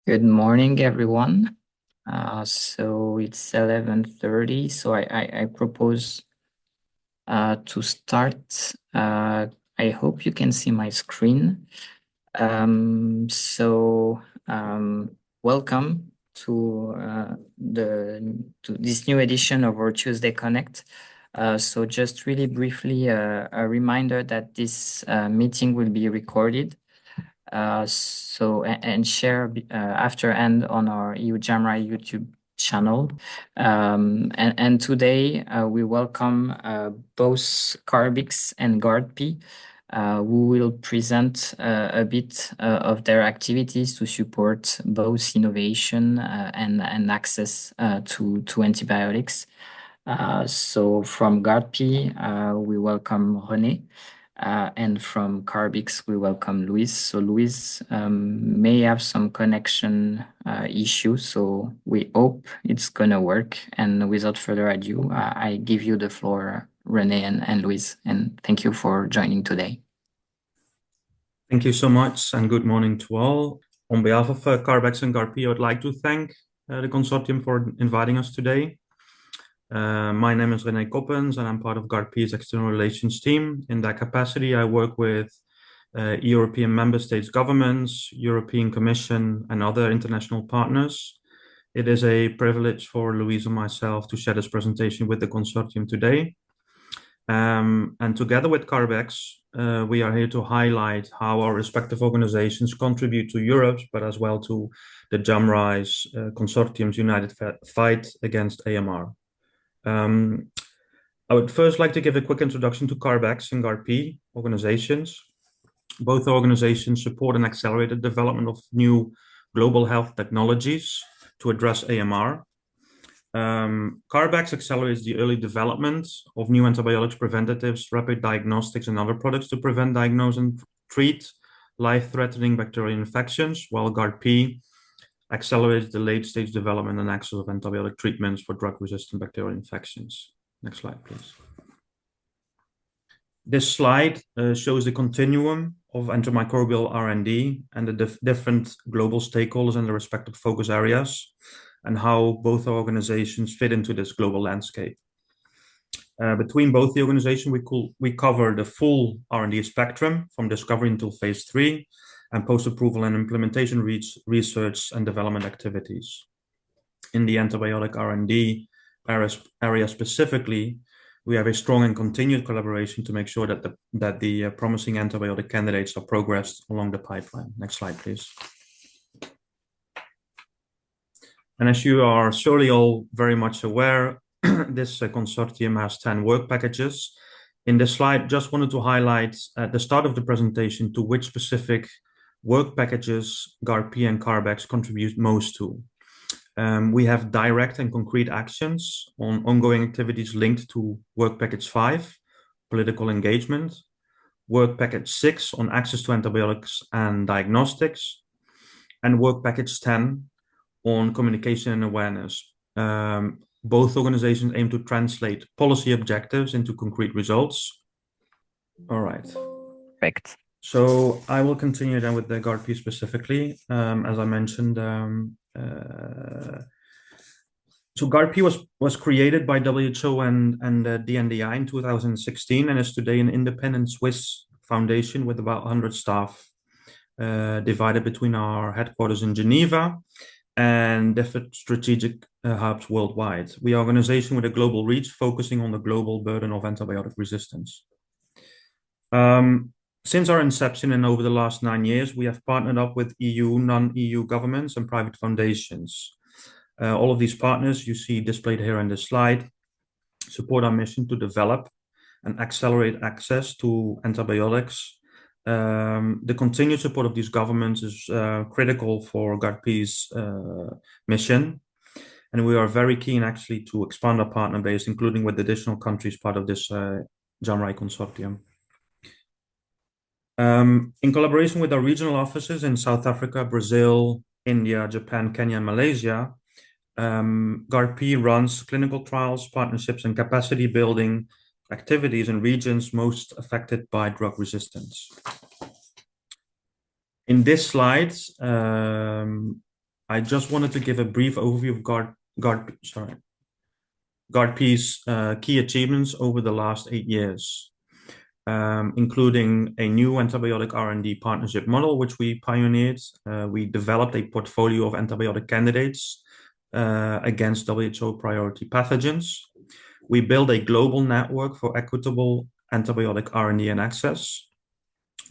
Good morning, everyone. So it's 11:30, so I propose to start. I hope you can see my screen. Welcome to this new edition of our Tuesday Connect. So just really briefly, a reminder that this meeting will be recorded. And share after and on our EU-JAMRAI YouTube channel. And today we welcome both CARB-X and GARDP, who will present a bit of their activities to support both innovation and access to antibiotics. So from GARDP, we welcome René. And from CARB-X, we welcome Louise. So Louise may have some connection issues, so we hope it's gonna work. And without further ado, I give you the floor, René and Louise, and thank you for joining today. Thank you so much, and good morning to all. On behalf of CARB-X and GARDP, I would like to thank the consortium for inviting us today. My name is René Coppens, and I'm part of GARDP's external relations team. In that capacity, I work with European member states governments, European Commission, and other international partners. It is a privilege for Louise and myself to share this presentation with the consortium today. And together with CARB-X, we are here to highlight how our respective organizations contribute to Europe's, but as well to the JAMRAI's consortium's united fight against AMR. I would first like to give a quick introduction to CARB-X and GARDP organizations. Both organizations support and accelerate the development of new global health technologies to address AMR. CARB-X accelerates the early development of new antibiotics, preventatives, rapid diagnostics, and other products to prevent, diagnose, and treat life-threatening bacterial infections, while GARDP accelerates the late-stage development and access of antibiotic treatments for drug-resistant bacterial infections. Next slide, please. This slide shows the continuum of antimicrobial R&D and the different global stakeholders and the respective focus areas, and how both organizations fit into this global landscape. Between both the organizations, we cover the full R&D spectrum from discovery until phase 3 and post-approval and implementation research and development activities. In the antibiotic R&D area specifically, we have a strong and continued collaboration to make sure that the promising antibiotic candidates are progressed along the pipeline. Next slide, please. And as you are surely all very much aware, this consortium has 10 work packages. In this slide, just wanted to highlight at the start of the presentation to which specific work packages GARDP and CARB-X contribute most to. We have direct and concrete actions on ongoing activities linked to work package 5, political engagement, work package 6 on access to antibiotics and diagnostics, and work package 10 on communication and awareness. Both organizations aim to translate policy objectives into concrete results. All right. Perfect. So I will continue then with the GARDP specifically. As I mentioned, so GARDP was created by WHO and DNDi in 2016 and is today an independent Swiss foundation with about 100 staff, divided between our headquarters in Geneva and different strategic hubs worldwide. We are an organization with a global reach, focusing on the global burden of antibiotic resistance. Since our inception and over the last 9 years, we have partnered up with EU, non-EU governments and private foundations. All of these partners you see displayed here in this slide support our mission to develop and accelerate access to antibiotics. The continued support of these governments is critical for GARDP's mission, and we are very keen actually to expand our partner base, including with additional countries part of this JAMRAI consortium. In collaboration with our regional offices in South Africa, Brazil, India, Japan, Kenya, and Malaysia, GARDP runs clinical trials, partnerships, and capacity building activities in regions most affected by drug resistance. In this slide, I just wanted to give a brief overview of GARDP's key achievements over the last 8 years, including a new antibiotic R&D partnership model, which we pioneered. We developed a portfolio of antibiotic candidates against WHO priority pathogens. We built a global network for equitable antibiotic R&D and access.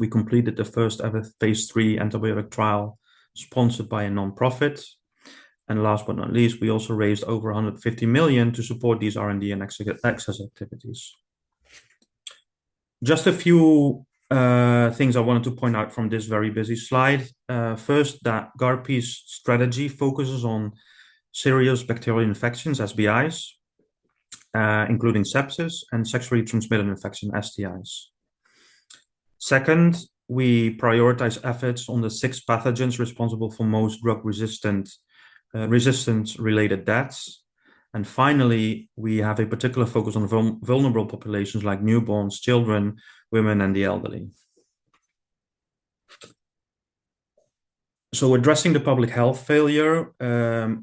We completed the first ever phase 3 antibiotic trial sponsored by a non-profit. And last but not least, we also raised over 150 million to support these R&D and access activities. Just a few things I wanted to point out from this very busy slide. First, that GARDP's strategy focuses on serious bacterial infections, SBIs, including sepsis and sexually transmitted infection, STIs. Second, we prioritize efforts on the 6 pathogens responsible for most drug resistance-related deaths. And finally, we have a particular focus on vulnerable populations like newborns, children, women, and the elderly. So addressing the public health failure,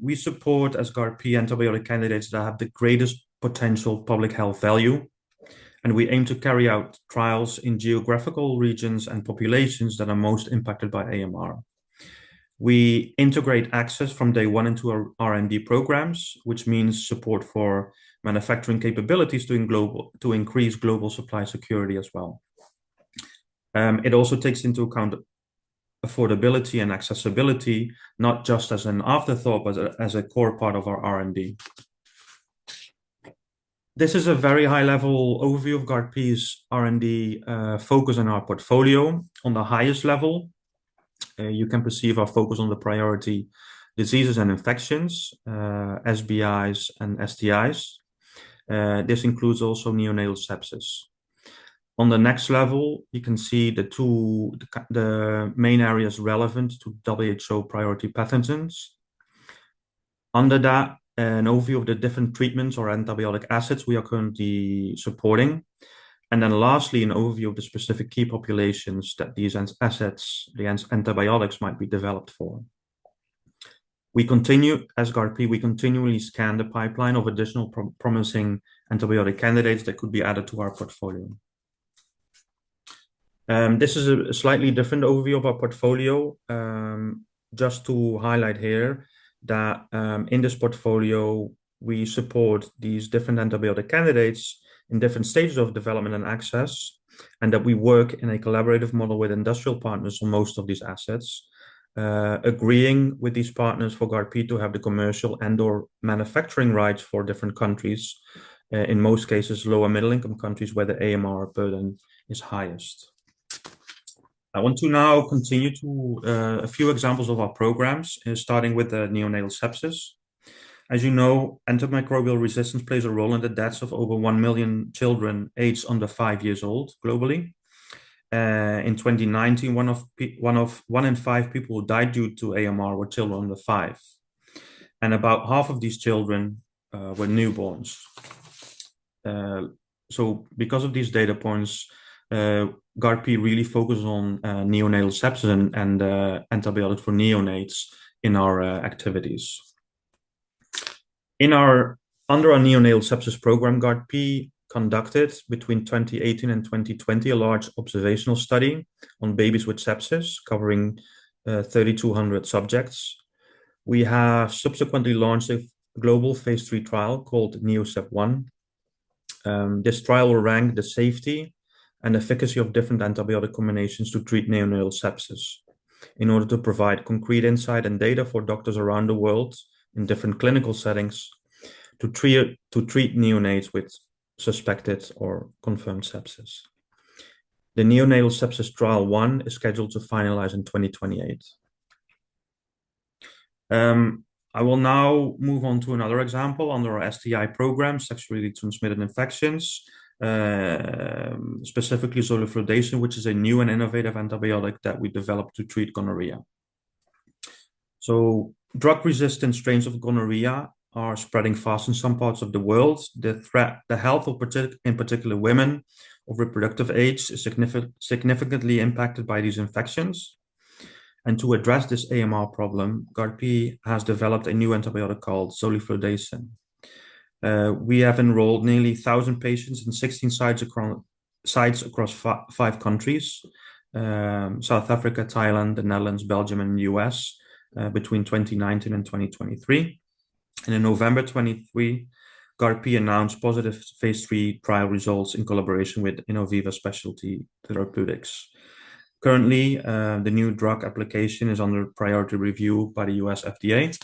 we support as GARDP antibiotic candidates that have the greatest potential public health value. And we aim to carry out trials in geographical regions and populations that are most impacted by AMR. We integrate access from day one into our R&D programs, which means support for manufacturing capabilities to increase global supply security as well. It also takes into account affordability and accessibility, not just as an afterthought, but as a core part of our R&D. This is a very high-level overview of GARDP's R&D focus on our portfolio. On the highest level, you can perceive our focus on the priority diseases and infections, SBIs and STIs. This includes also neonatal sepsis. On the next level, you can see the main areas relevant to WHO priority pathogens. Under that, an overview of the different treatments or antibiotic assets we are currently supporting. And then lastly, an overview of the specific key populations that these assets, the antibiotics, might be developed for. We continue, as GARDP, we continually scan the pipeline of additional promising antibiotic candidates that could be added to our portfolio. This is a slightly different overview of our portfolio, just to highlight here that in this portfolio, we support these different antibiotic candidates in different stages of development and access, and that we work in a collaborative model with industrial partners on most of these assets, agreeing with these partners for GARDP to have the commercial and/or manufacturing rights for different countries, in most cases, lower middle-income countries where the AMR burden is highest. I want to now continue to a few examples of our programs, starting with the neonatal sepsis. As you know, antimicrobial resistance plays a role in the deaths of over 1 million children aged under 5 years old globally. In 2019, one in 5 people who died due to AMR were children under 5. And about half of these children were newborns. So because of these data points, GARDP really focuses on neonatal sepsis and antibiotics for neonates in our activities. Under our neonatal sepsis program, GARDP conducted between 2018 and 2020 a large observational study on babies with sepsis, covering 3,200 subjects. We have subsequently launched a global phase 3 trial called NeoSep1. This trial will rank the safety and efficacy of different antibiotic combinations to treat neonatal sepsis in order to provide concrete insight and data for doctors around the world in different clinical settings to treat neonates with suspected or confirmed sepsis. The neonatal sepsis trial 1 is scheduled to finalize in 2028. I will now move on to another example under our STI program, sexually transmitted infections, specifically zoliflodacin, which is a new and innovative antibiotic that we developed to treat gonorrhea. So drug-resistant strains of gonorrhea are spreading fast in some parts of the world. The health of in particular women of reproductive age is significantly impacted by these infections. And to address this AMR problem, GARDP has developed a new antibiotic called zoliflodacin. We have enrolled nearly 1,000 patients in 16 sites across 5 countries, South Africa, Thailand, the Netherlands, Belgium, and the US, between 2019 and 2023. And in November 23, GARDP announced positive phase 3 trial results in collaboration with Innoviva Specialty Therapeutics. Currently, the new drug application is under priority review by the US FDA.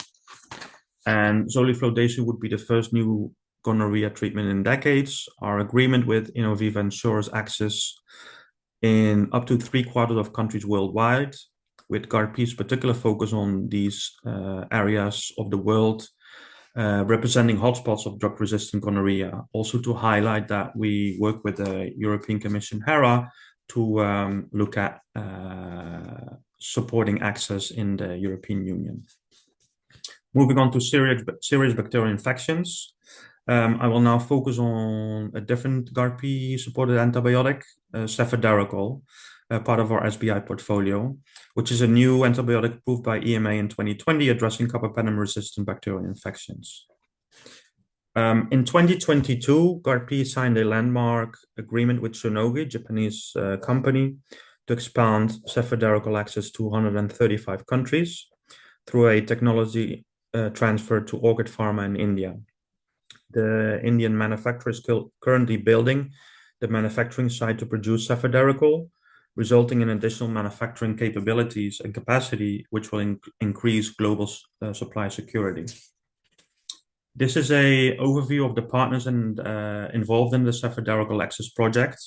And zoliflodacin would be the first new gonorrhea treatment in decades. Our agreement with Innoviva ensures access in up to 3/4 of countries worldwide, with GARDP's particular focus on these areas of the world, representing hotspots of drug-resistant gonorrhea. Also to highlight that we work with the European Commission HERA to look at supporting access in the European Union. Moving on to serious bacterial infections, I will now focus on a different GARDP-supported antibiotic, cefiderocol, part of our SBI portfolio, which is a new antibiotic approved by EMA in 2020 addressing carbapenem-resistant bacterial infections. In 2022, GARDP signed a landmark agreement with Shionogi, Japanese company, to expand cefiderocol access to 135 countries through a technology transfer to Orchid Pharma in India. The Indian manufacturer is currently building the manufacturing site to produce cefiderocol, resulting in additional manufacturing capabilities and capacity, which will increase global supply security. This is an overview of the partners involved in the cefiderocol access project.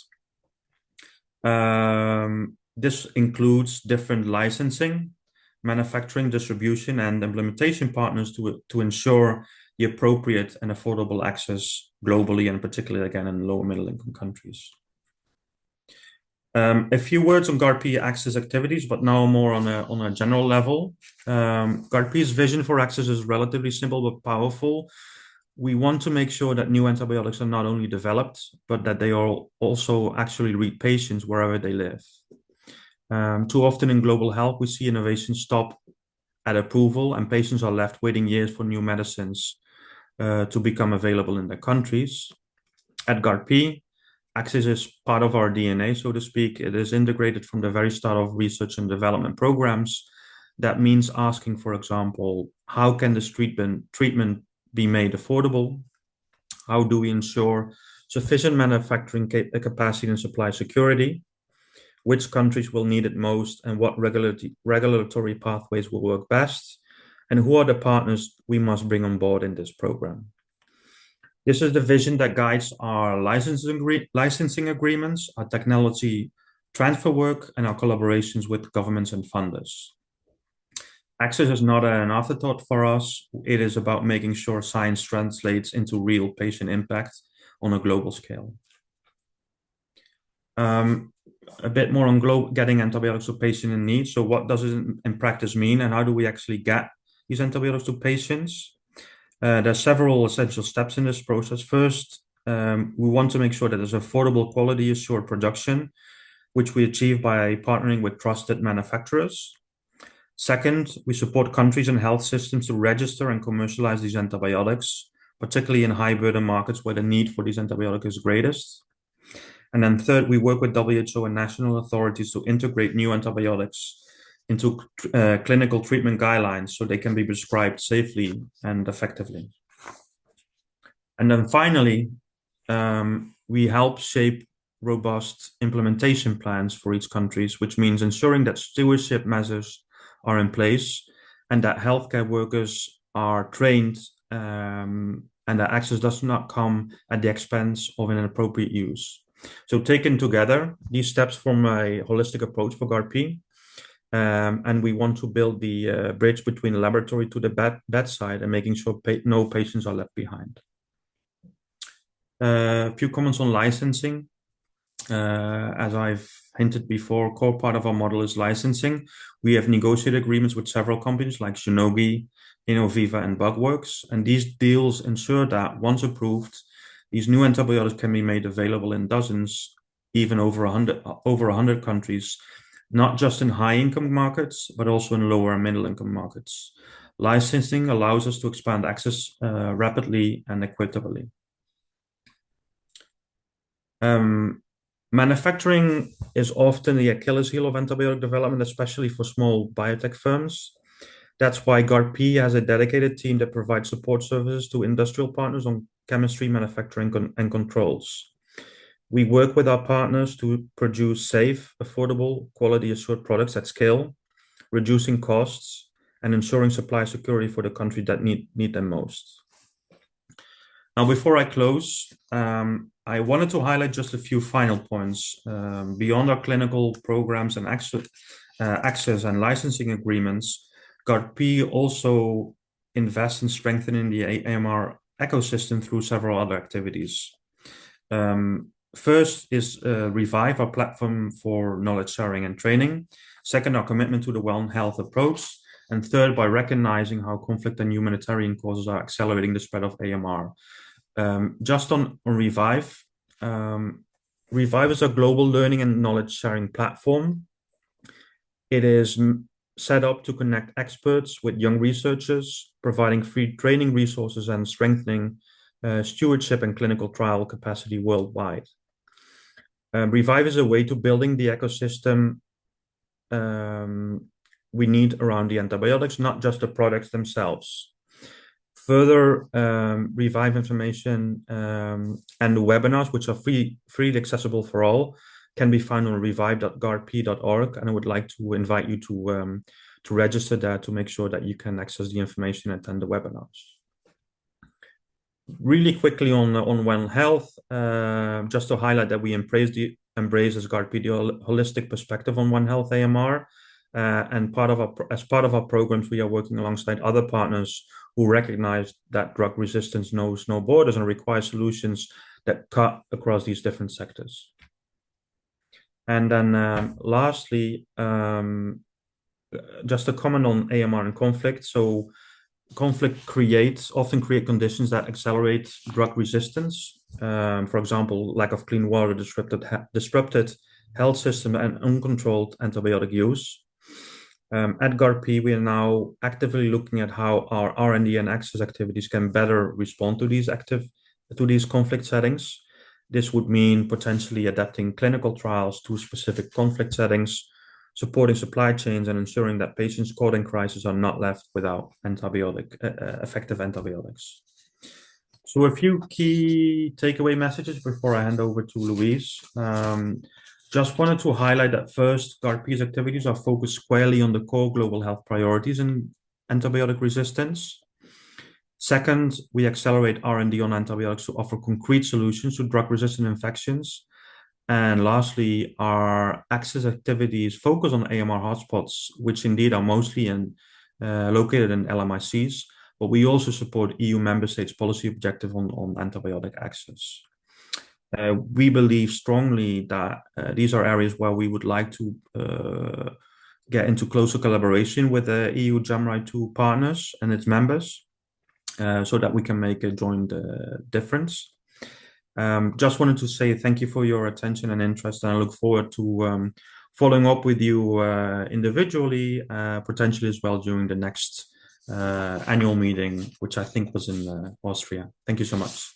This includes different licensing, manufacturing, distribution, and implementation partners to ensure the appropriate and affordable access globally, and particularly again in low and middle income countries. A few words on GARDP access activities, but now more on a general level. GARDP's vision for access is relatively simple but powerful. We want to make sure that new antibiotics are not only developed, but that they are also actually reach patients wherever they live. Too often in global health, we see innovation stop at approval and patients are left waiting years for new medicines to become available in their countries. At GARDP, access is part of our DNA, so to speak. It is integrated from the very start of research and development programs. That means asking, for example, how can this treatment be made affordable? How do we ensure sufficient manufacturing capacity and supply security? Which countries will need it most, and what regulatory pathways will work best? And who are the partners we must bring on board in this program? This is the vision that guides our licensing agreements, our technology transfer work, and our collaborations with governments and funders. Access is not an afterthought for us. It is about making sure science translates into real patient impact on a global scale. A bit more on getting antibiotics to patients in need. So what does it in practice mean, and how do we actually get these antibiotics to patients? There are several essential steps in this process. First, we want to make sure that there's affordable, quality assured production, which we achieve by partnering with trusted manufacturers. Second, we support countries and health systems to register and commercialize these antibiotics, particularly in high burden markets where the need for these antibiotics is greatest. And then third, we work with WHO and national authorities to integrate new antibiotics into clinical treatment guidelines so they can be prescribed safely and effectively. And then finally, we help shape robust implementation plans for each country, which means ensuring that stewardship measures are in place and that healthcare workers are trained and that access does not come at the expense of an inappropriate use. So taken together, these steps form a holistic approach for GARDP, and we want to build the bridge between laboratory to the bedside and making sure no patients are left behind. A few comments on licensing. As I've hinted before, core part of our model is licensing. We have negotiated agreements with several companies like Shionogi, Innoviva, and Bugworks, and these deals ensure that once approved, these new antibiotics can be made available in dozens, even over 100 countries, not just in high-income markets, but also in lower and middle-income markets. Licensing allows us to expand access rapidly and equitably. Manufacturing is often the Achilles heel of antibiotic development, especially for small biotech firms. That's why GARDP has a dedicated team that provides support services to industrial partners on chemistry, manufacturing, and controls. We work with our partners to produce safe, affordable, quality-assured products at scale, reducing costs, and ensuring supply security for the countries that need them most. Now, before I close, I wanted to highlight just a few final points. Beyond our clinical programs and access and licensing agreements, GARDP also invests in strengthening the AMR ecosystem through several other activities. First is Revive, our platform for knowledge sharing and training. Second, our commitment to the One Health approach. And third, by recognizing how conflict and humanitarian causes are accelerating the spread of AMR. Just on Revive, Revive is a global learning and knowledge sharing platform. It is set up to connect experts with young researchers, providing free training resources and strengthening stewardship and clinical trial capacity worldwide. Revive is a way to building the ecosystem we need around the antibiotics, not just the products themselves. Further, Revive information and the webinars, which are freely accessible for all, can be found on revive.gardp.org, and I would like to invite you to register there to make sure that you can access the information and attend the webinars. Really quickly on One Health, just to highlight that we embrace as GARDP the holistic perspective on One Health AMR, and as part of our programs, we are working alongside other partners who recognize that drug resistance knows no borders and requires solutions that cut across these different sectors. And then lastly, just a comment on AMR and conflict. So conflict often create conditions that accelerate drug resistance. For example, lack of clean water, disrupted health system, and uncontrolled antibiotic use. At GARDP, we are now actively looking at how our R&D and access activities can better respond to these conflict settings. This would mean potentially adapting clinical trials to specific conflict settings, supporting supply chains, and ensuring that patients caught in crisis are not left without effective antibiotics. So a few key takeaway messages before I hand over to Louise. Just wanted to highlight that first, GARDP's activities are focused squarely on the core global health priorities in antibiotic resistance. Second, we accelerate R&D on antibiotics to offer concrete solutions to drug-resistant infections. And lastly, our access activities focus on AMR hotspots, which indeed are mostly located in LMICs, but we also support EU member states' policy objective on antibiotic access. We believe strongly that these are areas where we would like to get into closer collaboration with the EU-JAMRAI2 partners and its members so that we can make a joint difference. Just wanted to say thank you for your attention and interest, and I look forward to following up with you individually, potentially as well during the next annual meeting, which I think was in Austria. Thank you so much.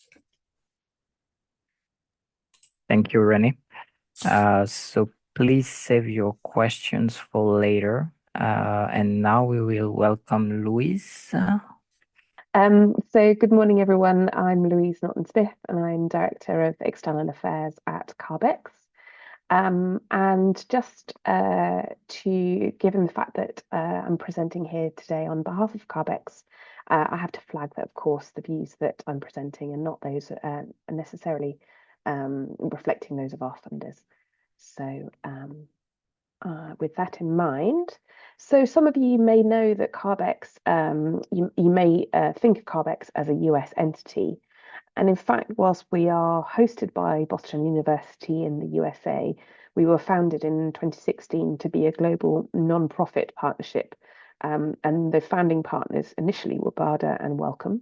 Thank you, René. So please save your questions for later. And now we will welcome Louise. So good morning, everyone. I'm Louise Norton-Smith, and I'm Director of External Affairs at CARB-X. And just given the fact that I'm presenting here today on behalf of CARB-X, I have to flag that, of course, the views that I'm presenting are not those necessarily reflecting those of our funders. So with that in mind, so some of you may know that CARB-X, you may think of CARB-X as a US entity. And in fact, whilst we are hosted by Boston University in the USA, we were founded in 2016 to be a global non-profit partnership. And the founding partners initially were BARDA and Wellcome.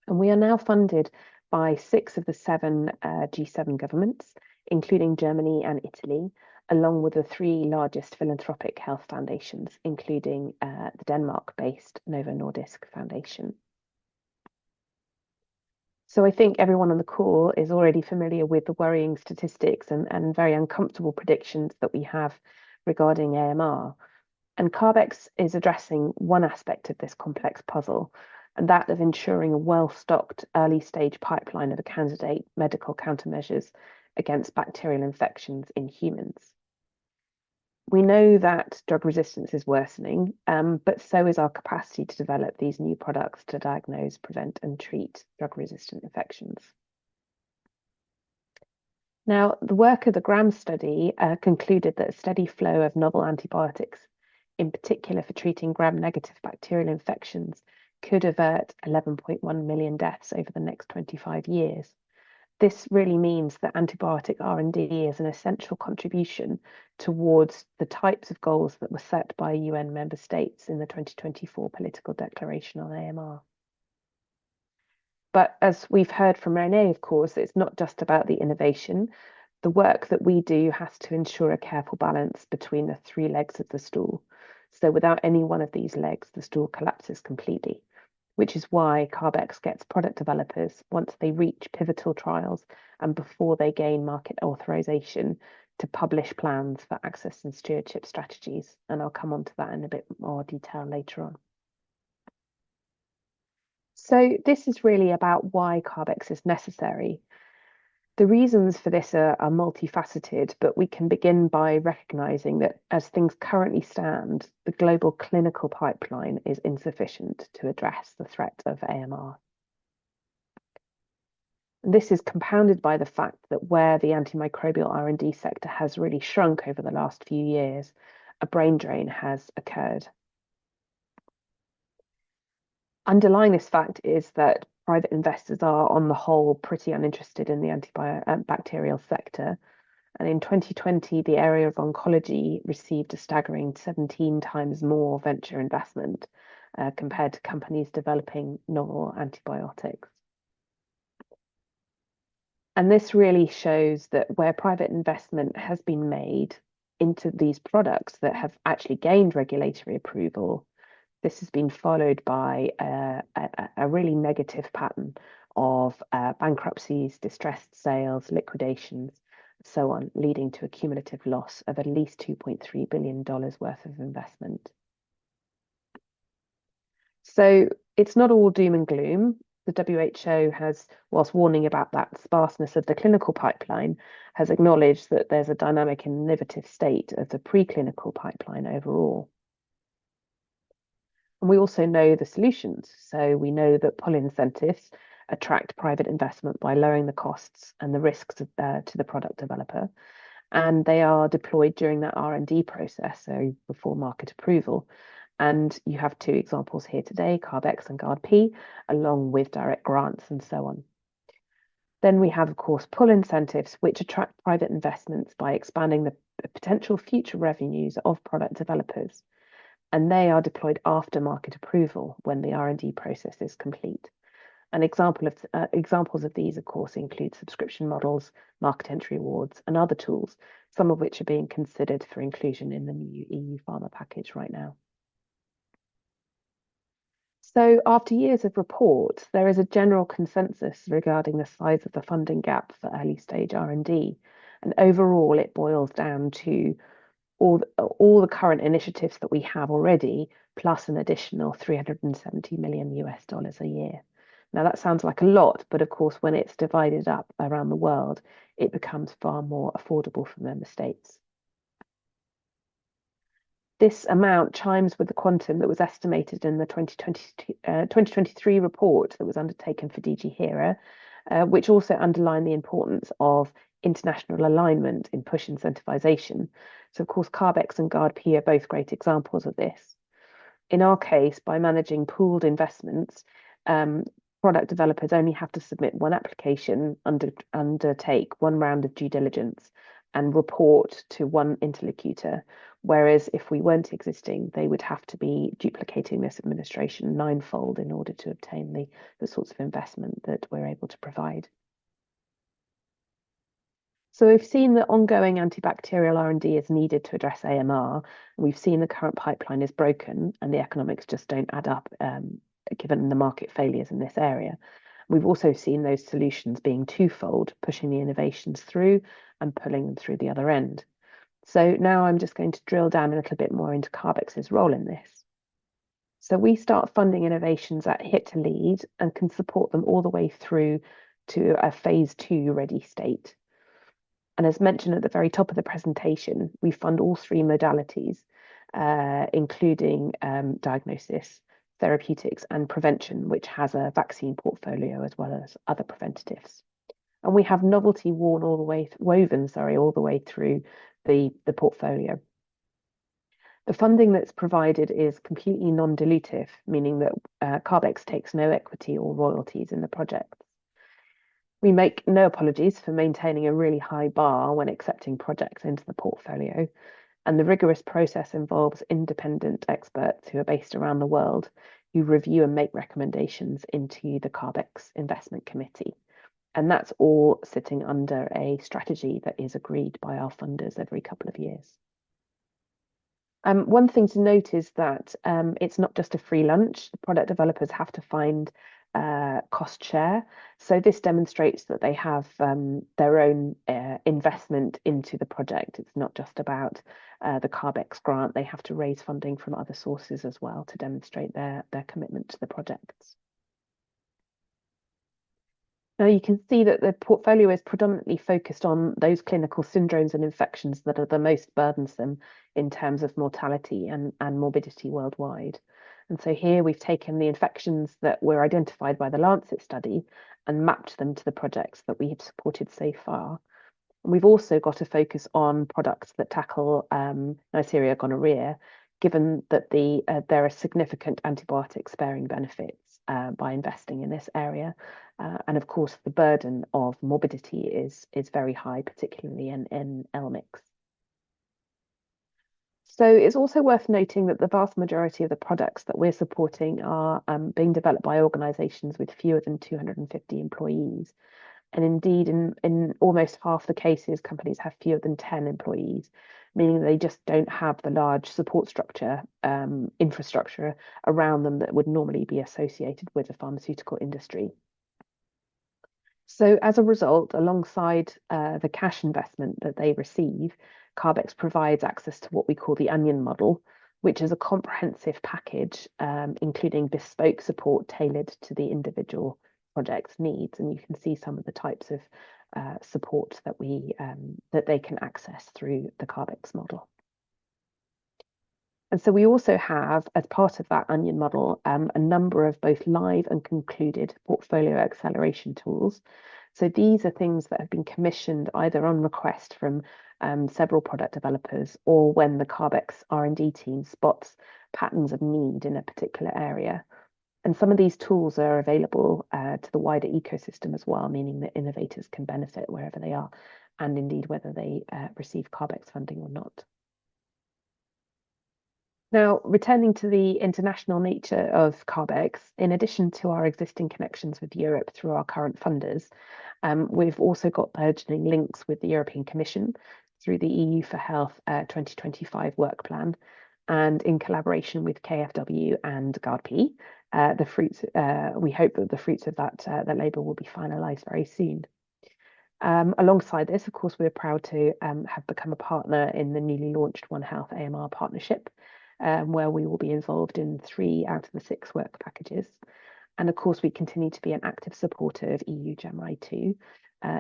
And we are now funded by 6 of the 7 G7 governments, including Germany and Italy. along with the 3 largest philanthropic health foundations, including the Denmark-based Novo Nordisk Foundation. So I think everyone on the call is already familiar with the worrying statistics and very uncomfortable predictions that we have regarding AMR. And CARB-X is addressing one aspect of this complex puzzle, and that of ensuring a well-stocked early-stage pipeline of candidate medical countermeasures against bacterial infections in humans. We know that drug resistance is worsening, but so is our capacity to develop these new products to diagnose, prevent, and treat drug-resistant infections. Now, the work of the GRAM study concluded that a steady flow of novel antibiotics, in particular for treating gram-negative bacterial infections, could avert 11.1 million deaths over the next 25 years. This really means that antibiotic R&D is an essential contribution towards the types of goals that were set by UN member states in the 2024 political declaration on AMR. But as we've heard from René, of course, it's not just about the innovation. The work that we do has to ensure a careful balance between the 3 legs of the stool. So without any one of these legs, the stool collapses completely, which is why CARB-X gets product developers, once they reach pivotal trials and before they gain market authorization, to publish plans for access and stewardship strategies. And I'll come on to that in a bit more detail later on. So this is really about why CARB-X is necessary. The reasons for this are multifaceted, but we can begin by recognizing that as things currently stand, the global clinical pipeline is insufficient to address the threat of AMR. This is compounded by the fact that where the antimicrobial R&D sector has really shrunk over the last few years, a brain drain has occurred. Underlying this fact is that private investors are, on the whole, pretty uninterested in the antibacterial sector. And in 2020, the area of oncology received a staggering 17 times more venture investment compared to companies developing novel antibiotics. And this really shows that where private investment has been made into these products that have actually gained regulatory approval, this has been followed by a really negative pattern of bankruptcies, distressed sales, liquidations, so on, leading to a cumulative loss of at least $2.3 billion worth of investment. So it's not all doom and gloom. The WHO has, whilst warning about that sparseness of the clinical pipeline, has acknowledged that there's a dynamic and innovative state of the preclinical pipeline overall. And we also know the solutions. So we know that pull incentives attract private investment by lowering the costs and the risks to the product developer. And they are deployed during that R&D process, so before market approval. And you have 2 examples here today, CARB-X and GARDP, along with direct grants and so on. Then we have, of course, pull incentives, which attract private investments by expanding the potential future revenues of product developers. And they are deployed after market approval when the R&D process is complete. An examples of these, of course, include subscription models, market entry awards, and other tools, some of which are being considered for inclusion in the new EU pharma package right now. So after years of reports, there is a general consensus regarding the size of the funding gap for early stage R&D. And overall, it boils down to all the current initiatives that we have already, plus an additional $370 million a year. Now that sounds like a lot, but of course, when it's divided up around the world, it becomes far more affordable for member states. This amount chimes with the quantum that was estimated in the 2023 report that was undertaken for DG HERA, which also underlined the importance of international alignment in push incentivization. So, of course, CARB-X and GARDP are both great examples of this. In our case, by managing pooled investments, product developers only have to submit one application, undertake one round of due diligence, and report to one interlocutor. Whereas if we weren't existing, they would have to be duplicating this administration 9-fold in order to obtain the sorts of investment that we're able to provide. So we've seen that ongoing antibacterial R&D is needed to address AMR. We've seen the current pipeline is broken and the economics just don't add up, given the market failures in this area. We've also seen those solutions being twofold, pushing the innovations through and pulling them through the other end. So now I'm just going to drill down a little bit more into CARB-X's role in this. So we start funding innovations at hit to lead and can support them all the way through to a phase 2 ready state. And as mentioned at the very top of the presentation, we fund all 3 modalities, including diagnosis, therapeutics, and prevention, which has a vaccine portfolio as well as other preventatives. And we have novelty woven all the way through the portfolio. The funding that's provided is completely non-dilutive, meaning that CARB-X takes no equity or royalties in the projects. We make no apologies for maintaining a really high bar when accepting projects into the portfolio, and the rigorous process involves independent experts who are based around the world who review and make recommendations into the CARB-X investment committee. And that's all sitting under a strategy that is agreed by our funders every couple of years. One thing to note is that it's not just a free lunch. The product developers have to find cost share. So this demonstrates that they have their own investment into the project. It's not just about the CARB-X grant. They have to raise funding from other sources as well to demonstrate their commitment to the projects. Now you can see that the portfolio is predominantly focused on those clinical syndromes and infections that are the most burdensome in terms of mortality and morbidity worldwide. And so here we've taken the infections that were identified by the Lancet study and mapped them to the projects that we have supported so far. And we've also got a focus on products that tackle Neisseria gonorrhea, given that there are significant antibiotic sparing benefits by investing in this area. And of course, the burden of morbidity is very high, particularly in LMICs. So it's also worth noting that the vast majority of the products that we're supporting are being developed by organisations with fewer than 250 employees. And indeed, in almost half the cases, companies have fewer than 10 employees, meaning they just don't have the large support structure, infrastructure around them that would normally be associated with the pharmaceutical industry. So as a result, alongside the cash investment that they receive, CARB-X provides access to what we call the onion model, which is a comprehensive package, including bespoke support tailored to the individual project's needs. And you can see some of the types of support that they can access through the CARB-X model. And so we also have, as part of that onion model, a number of both live and concluded portfolio acceleration tools. So these are things that have been commissioned either on request from several product developers or when the CARB-X R&D team spots patterns of need in a particular area. And some of these tools are available to the wider ecosystem as well, meaning that innovators can benefit wherever they are, and indeed whether they receive CARB-X funding or not. Now, returning to the international nature of CARB-X, in addition to our existing connections with Europe through our current funders, we've also got burgeoning links with the European Commission through the EU for Health 2025 work plan, and in collaboration with KfW and GARDP, we hope that the fruits of that labour will be finalised very soon. Alongside this, of course, we're proud to have become a partner in the newly launched One Health AMR partnership, where we will be involved in 3 out of the 6 work packages. And of course, we continue to be an active supporter of EU-JAMRAI2,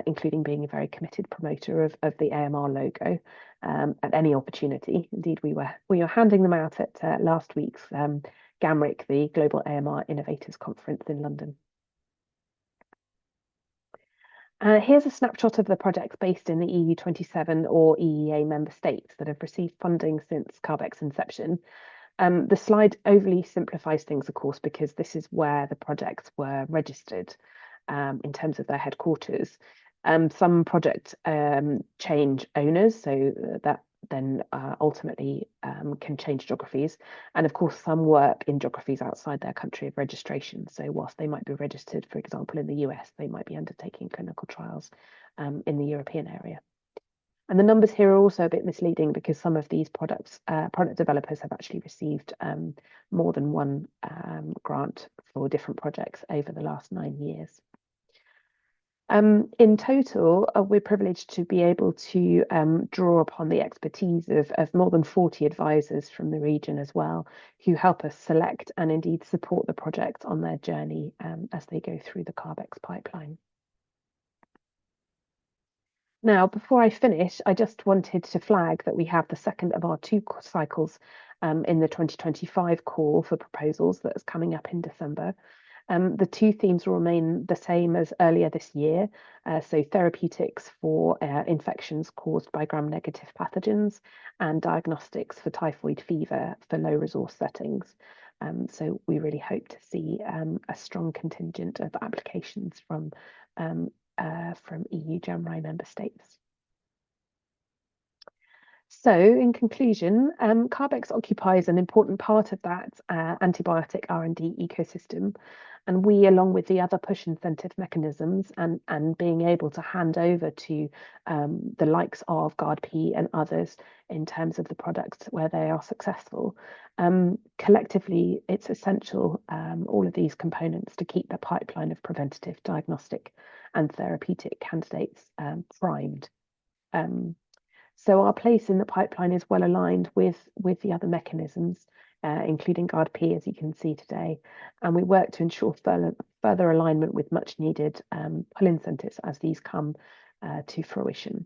including being a very committed promoter of the AMR logo at any opportunity. Indeed, we were handing them out at last week's GAMRIC, the Global AMR Innovators Conference in London. Here's a snapshot of the projects based in the EU27 or EEA member states that have received funding since CARB-X inception. The slide overly simplifies things, of course, because this is where the projects were registered in terms of their headquarters. Some projects change owners, so that then ultimately can change geographies. And of course, some work in geographies outside their country of registration. So whilst they might be registered, for example, in the US, they might be undertaking clinical trials in the European area. And the numbers here are also a bit misleading because some of these product developers have actually received more than one grant for different projects over the last 9 years. In total, we're privileged to be able to draw upon the expertise of more than 40 advisors from the region as well, who help us select and indeed support the projects on their journey as they go through the CARB-X pipeline. Now, before I finish, I just wanted to flag that we have the second of our 2 cycles in the 2025 call for proposals that is coming up in December. The 2 themes will remain the same as earlier this year, so therapeutics for infections caused by gram-negative pathogens and diagnostics for typhoid fever for low-resource settings. So we really hope to see a strong contingent of applications from EU-JAMRAI member states. So, in conclusion, CARB-X occupies an important part of that antibiotic R&D ecosystem, and we, along with the other push incentive mechanisms and being able to hand over to the likes of GARDP and others in terms of the products where they are successful, collectively, it's essential, all of these components, to keep the pipeline of preventative, diagnostic and therapeutic candidates primed. So our place in the pipeline is well aligned with the other mechanisms, including GARDP, as you can see today, and we work to ensure further alignment with much needed pull incentives as these come to fruition.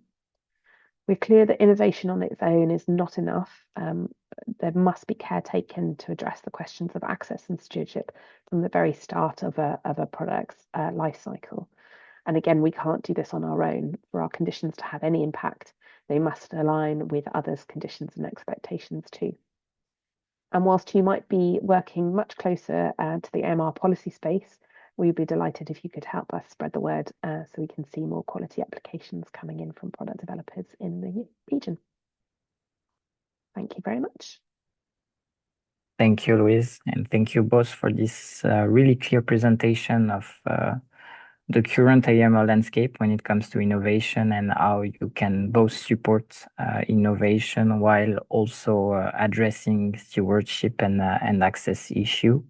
We're clear that innovation on its own is not enough. There must be care taken to address the questions of access and stewardship from the very start of a product's life cycle. And again, we can't do this on our own. For our conditions to have any impact, they must align with others' conditions and expectations too. And whilst you might be working much closer to the AMR policy space, we'd be delighted if you could help us spread the word so we can see more quality applications coming in from product developers in the region. Thank you very much. Thank you, Louise, and thank you both for this really clear presentation of the current AMR landscape when it comes to innovation and how you can both support innovation while also addressing stewardship and access issue.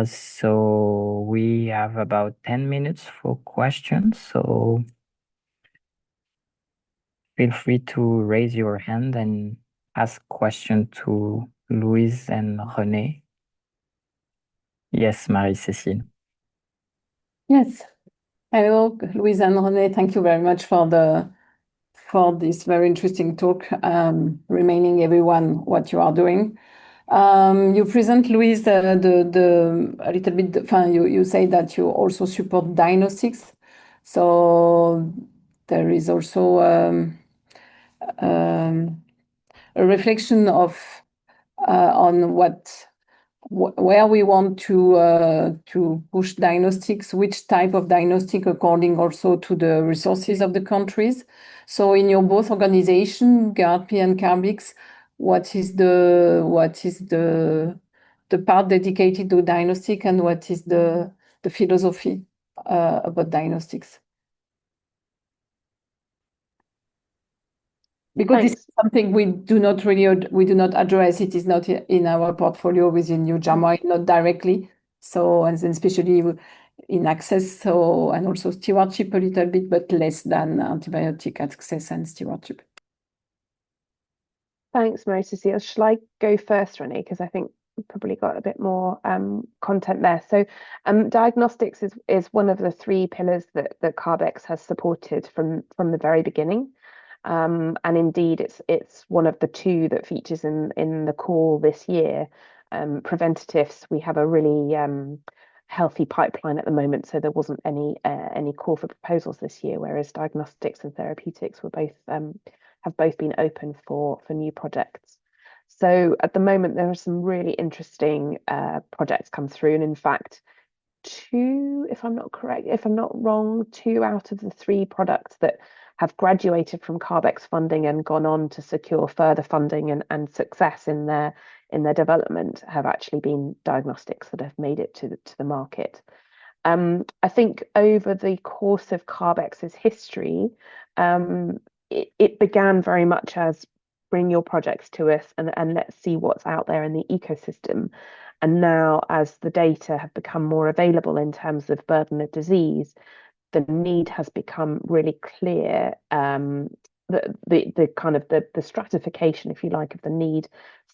So we have about 10 minutes for questions. So feel free to raise your hand and ask question to Louise and René. Yes, Marie-Cécile. Yes. Hello, Louise and René. Thank you very much for this very interesting talk, reminding everyone what you are doing. You present, Louise, a little bit. You say that you also support diagnostics, so there is also a reflection of on where we want to push diagnostics, which type of diagnostic according also to the resources of the countries. So in your both organization, GARDP and CARB-X, what is the part dedicated to diagnostic and what is the philosophy about diagnostics? Because this is something we do not address. It is not in our portfolio within EU-JAMRAI, not directly. So, and then especially in access, so, and also stewardship a little bit, but less than antibiotic access and stewardship. Thanks, Marie-Cécile. Shall I go first, René? Because I think we've probably got a bit more content there. So diagnostics is one of the 3 pillars that CARB-X has supported from the very beginning. And indeed, it's one of the 2 that features in the call this year. Preventatives, we have a really healthy pipeline at the moment, so there wasn't any call for proposals this year, whereas diagnostics and therapeutics were both have both been open for new projects. So at the moment, there are some really interesting projects come through, and in fact, 2, if I'm not wrong, 2 out of the 3 products that have graduated from CARB-X funding and gone on to secure further funding and success in their development have actually been diagnostics that have made it to the market. I think over the course of CARB-X's history, it began very much as bring your projects to us and let's see what's out there in the ecosystem. And now, as the data have become more available in terms of burden of disease, the need has become really clear. The kind of the stratification, if you like, of the need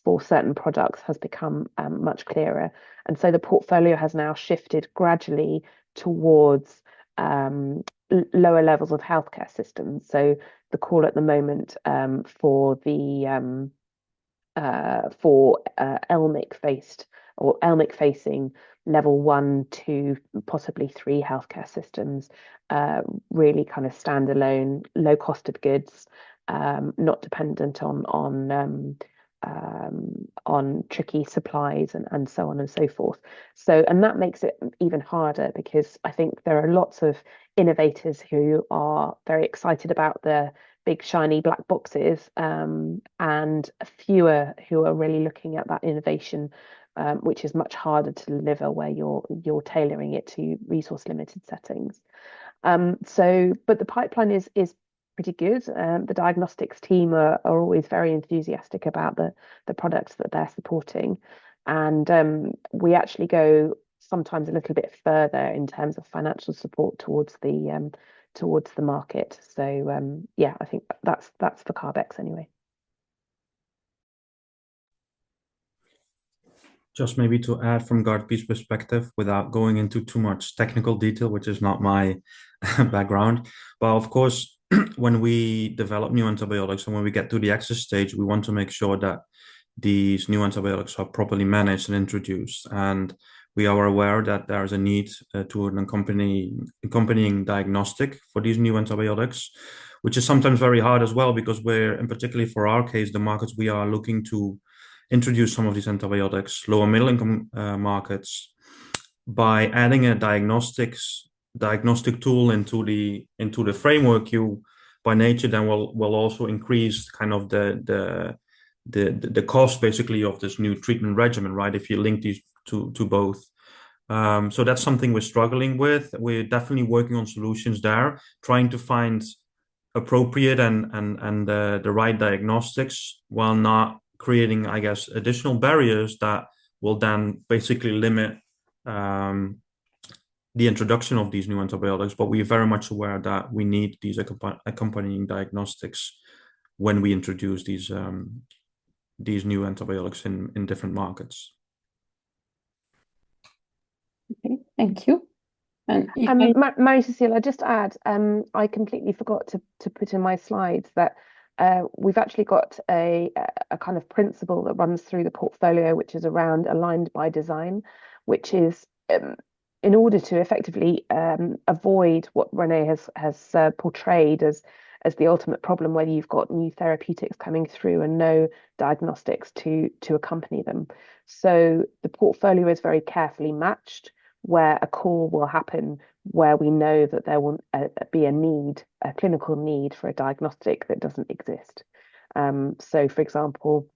for certain products has become much clearer. And so the portfolio has now shifted gradually towards lower levels of healthcare systems. So the call at the moment for the LMIC facing level 1, 2, possibly 3 healthcare systems, really kind of standalone, low cost of goods, not dependent on tricky supplies and so on and so forth. So, and that makes it even harder because I think there are lots of innovators who are very excited about the big shiny black boxes, and fewer who are really looking at that innovation, which is much harder to deliver where you're tailoring it to resource limited settings. But the pipeline is pretty good. The diagnostics team are always very enthusiastic about the products that they're supporting, and we actually go sometimes a little bit further in terms of financial support towards the market. So yeah, I think that's for CARB-X anyway. Just maybe to add from GARDP's perspective, without going into too much technical detail, which is not my background, but of course, when we develop new antibiotics and when we get to the access stage, we want to make sure that these new antibiotics are properly managed and introduced. And we are aware that there is a need to an accompanying diagnostic for these new antibiotics, which is sometimes very hard as well, because we're, and particularly for our case, the markets we are looking to introduce some of these antibiotics, lower middle income markets, by adding a diagnostic tool into the framework, you by nature then will also increase kind of the cost basically of this new treatment regimen, right? If you link these to both. So that's something we're struggling with. We're definitely working on solutions there, trying to find appropriate and the right diagnostics while not creating, I guess, additional barriers that will then basically limit the introduction of these new antibiotics. But we're very much aware that we need these accompanying diagnostics when we introduce these new antibiotics in different markets. Okay, thank you. And Marie-Cécile, I just add, I completely forgot to put in my slides that we've actually got a kind of principle that runs through the portfolio, which is around aligned by design, which is in order to effectively avoid what René has portrayed as the ultimate problem, whether you've got new therapeutics coming through and no diagnostics to accompany them. So the portfolio is very carefully matched, where a call will happen where we know that there will be a clinical need for a diagnostic that doesn't exist. So, for example,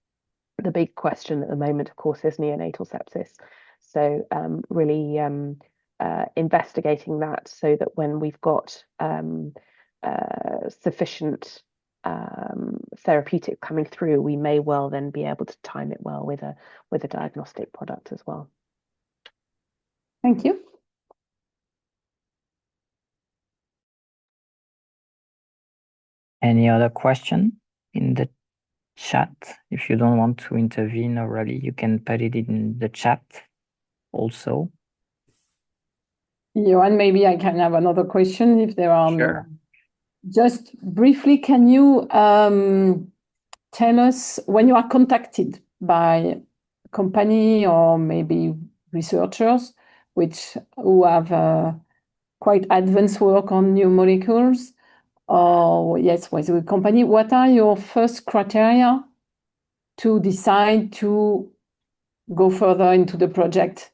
the big question at the moment, of course, is neonatal sepsis. So really investigating that so that when we've got sufficient therapeutic coming through, we may well then be able to time it well with a diagnostic product as well. Thank you. Any other question in the chat? If you don't want to intervene already, you can put it in the chat also. Johan, maybe I can have another question if there are. Sure. Just briefly, can you tell us when you are contacted by a company or maybe researchers who have quite advanced work on new molecules, or yes, with a company, what are your first criteria to decide to go further into the project?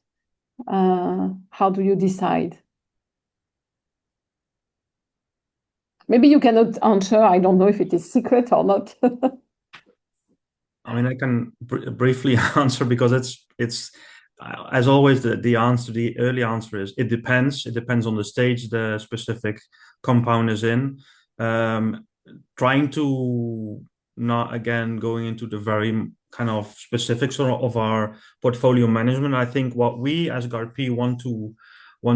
How do you decide? Maybe you cannot answer. I don't know if it is secret or not. I mean, I can briefly answer because it's as always the early answer is it depends. It depends on the stage the specific compound is in. trying to not again going into the very kind of specifics of our portfolio management. I think what we as GARDP want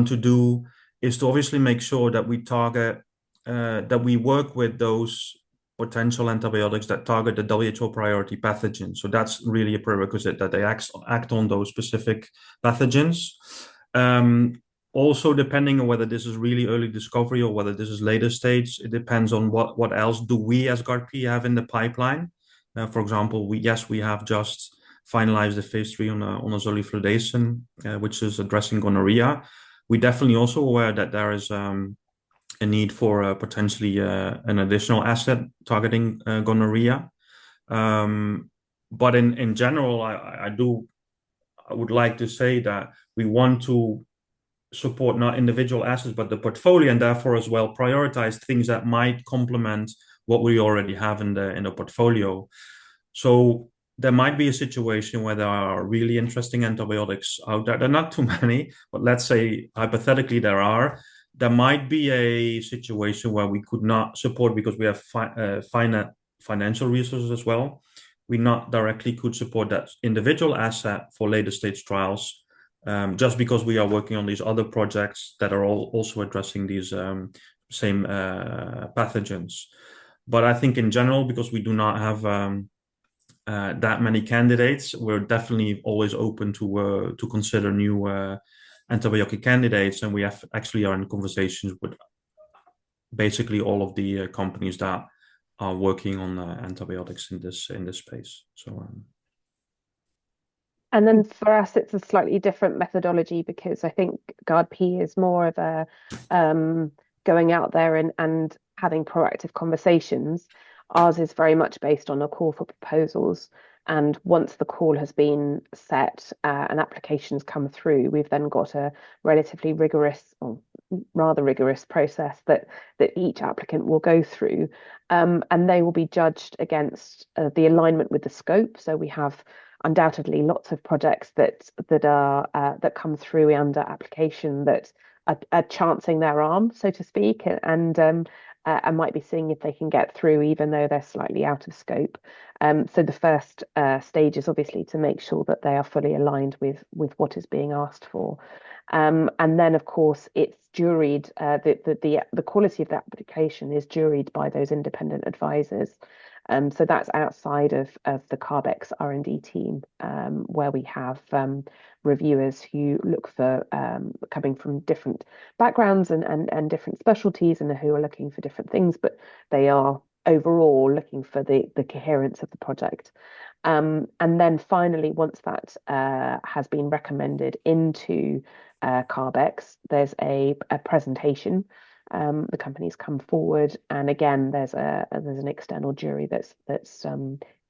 to do is to obviously make sure that we target that we work with those potential antibiotics that target the WHO priority pathogens. So that's really a prerequisite that they act on those specific pathogens. Also, depending on whether this is really early discovery or whether this is later stage, it depends on what else do we as GARDP have in the pipeline. For example, we have just finalized the phase 3 on a zoliflodacin, which is addressing gonorrhea. We're definitely also aware that there is a need for potentially an additional asset targeting gonorrhea. But in general, I would like to say that we want to support not individual assets, but the portfolio, and therefore as well prioritize things that might complement what we already have in the portfolio. So there might be a situation where there are really interesting antibiotics out there. There are not too many, but let's say hypothetically there might be a situation where we could not support because we have financial resources as well. We not directly could support that individual asset for later stage trials, just because we are working on these other projects that are also addressing these same pathogens. But I think in general, because we do not have that many candidates, we're definitely always open to consider new antibiotic candidates, and we actually are in conversations with basically all of the companies that are working on antibiotics in this space. So. And then for us, it's a slightly different methodology because I think GARDP is more of a going out there and having proactive conversations. Ours is very much based on a call for proposals. And once the call has been set and applications come through, we've then got a relatively rigorous, or rather rigorous process that each applicant will go through. And they will be judged against the alignment with the scope. So we have undoubtedly lots of projects that come through under application that are chancing their arm, so to speak, and might be seeing if they can get through, even though they're slightly out of scope. So the first stage is obviously to make sure that they are fully aligned with what is being asked for. And then, of course, it's juried. The quality of the application is juried by those independent advisors. So that's outside of the CARB-X R&D team, where we have reviewers who look for coming from different backgrounds and different specialties, and who are looking for different things, but they are overall looking for the coherence of the project. And then finally, once that has been recommended into CARB-X, there's a presentation. The companies come forward, and again, there's an external jury that's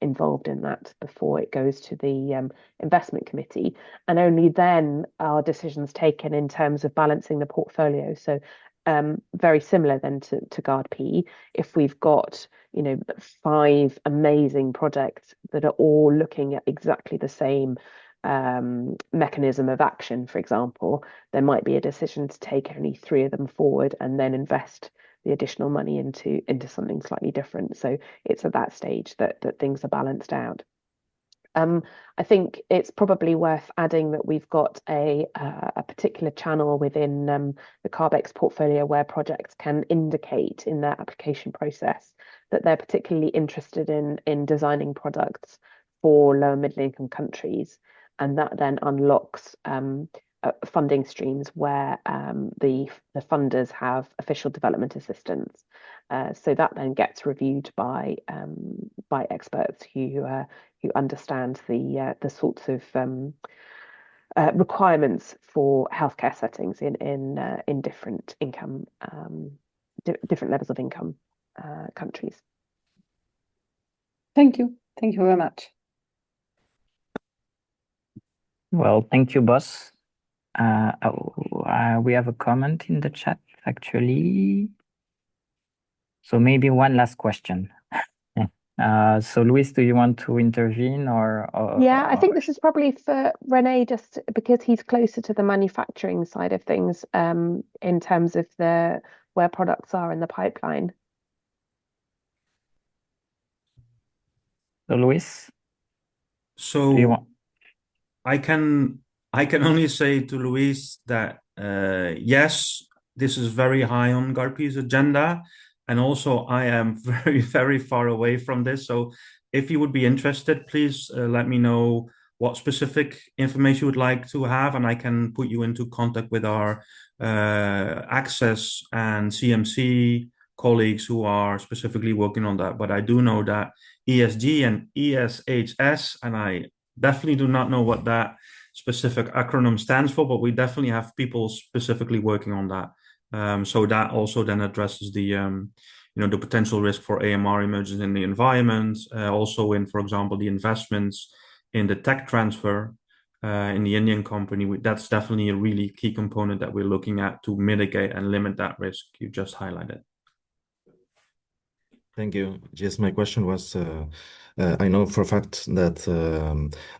involved in that before it goes to the investment committee, and only then are decisions taken in terms of balancing the portfolio. So very similar then to GARDP. If we've got 5 amazing projects that are all looking at exactly the same mechanism of action, for example, there might be a decision to take only 3 of them forward and then invest the additional money into something slightly different. So it's at that stage that things are balanced out. I think it's probably worth adding that we've got a particular channel within the CARB-X portfolio where projects can indicate in their application process that they're particularly interested in designing products for low and middle income countries. And that then unlocks funding streams where the funders have official development assistance. So that then gets reviewed by experts who understand the sorts of requirements for healthcare settings in different income, different levels of income countries. Thank you very much. Well, thank you, boss. We have a comment in the chat, actually. So maybe one last question. So Louise, do you want to intervene or yeah, I think this is probably for René, just because he's closer to the manufacturing side of things, in terms of where products are in the pipeline. So Louise, do you So want? I can only say to Louise that yes, this is very high on GARP's agenda, and also I am very, very far away from this. So if you would be interested, please let me know what specific information you would like to have, and I can put you into contact with our Access and CMC colleagues who are specifically working on that. But I do know that ESG and ESHS, and I definitely do not know what that specific acronym stands for, but we definitely have people specifically working on that. So that also then addresses the the potential risk for AMR emergence in the environment, also in, for example, the investments in the tech transfer in the Indian company. That's definitely a really key component that we're looking at to mitigate and limit that risk you just highlighted. Thank you. Just my question was, I know for a fact that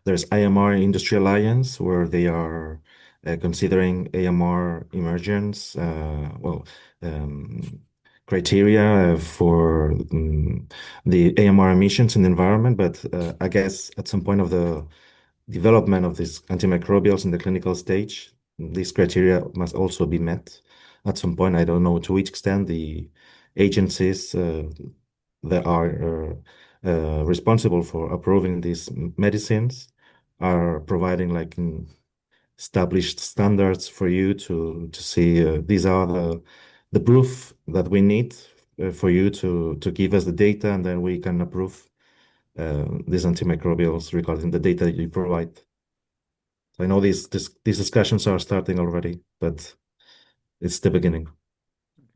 there's AMR Industry Alliance where they are considering AMR emergence, criteria for the AMR emissions in the environment. But I guess at some point of the development of these antimicrobials in the clinical stage, these criteria must also be met at some point. I don't know to which extent the agencies that are responsible for approving these medicines are providing like established standards for you to see these are the proof that we need for you to give us the data, and then we can approve these antimicrobials regarding the data you provide. So I know these discussions are starting already, but it's the beginning.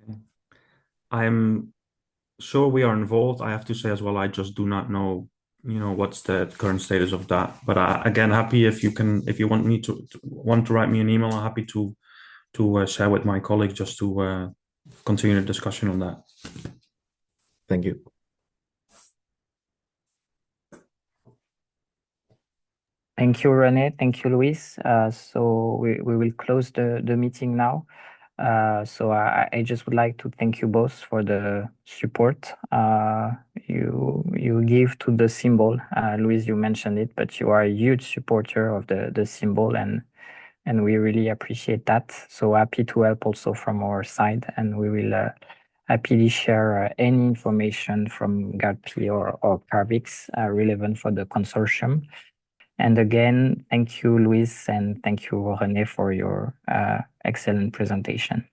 Okay. I'm sure we are involved. I have to say as well, I just do not know, what's the current status of that. But again, happy if you want me to write me an email, I'm happy to share with my colleagues just to continue the discussion on that. Thank you. Thank you, René. Thank you, Louise. So we will close the meeting now. So I just would like to thank you both for the support you give to the symbol. Louise, you mentioned it, but you are a huge supporter of the symbol, and we really appreciate that. So happy to help also from our side, and we will happily share any information from GARDP or CARB-X relevant for the consortium. And again, thank you, Louise, and thank you, René, for your excellent presentation.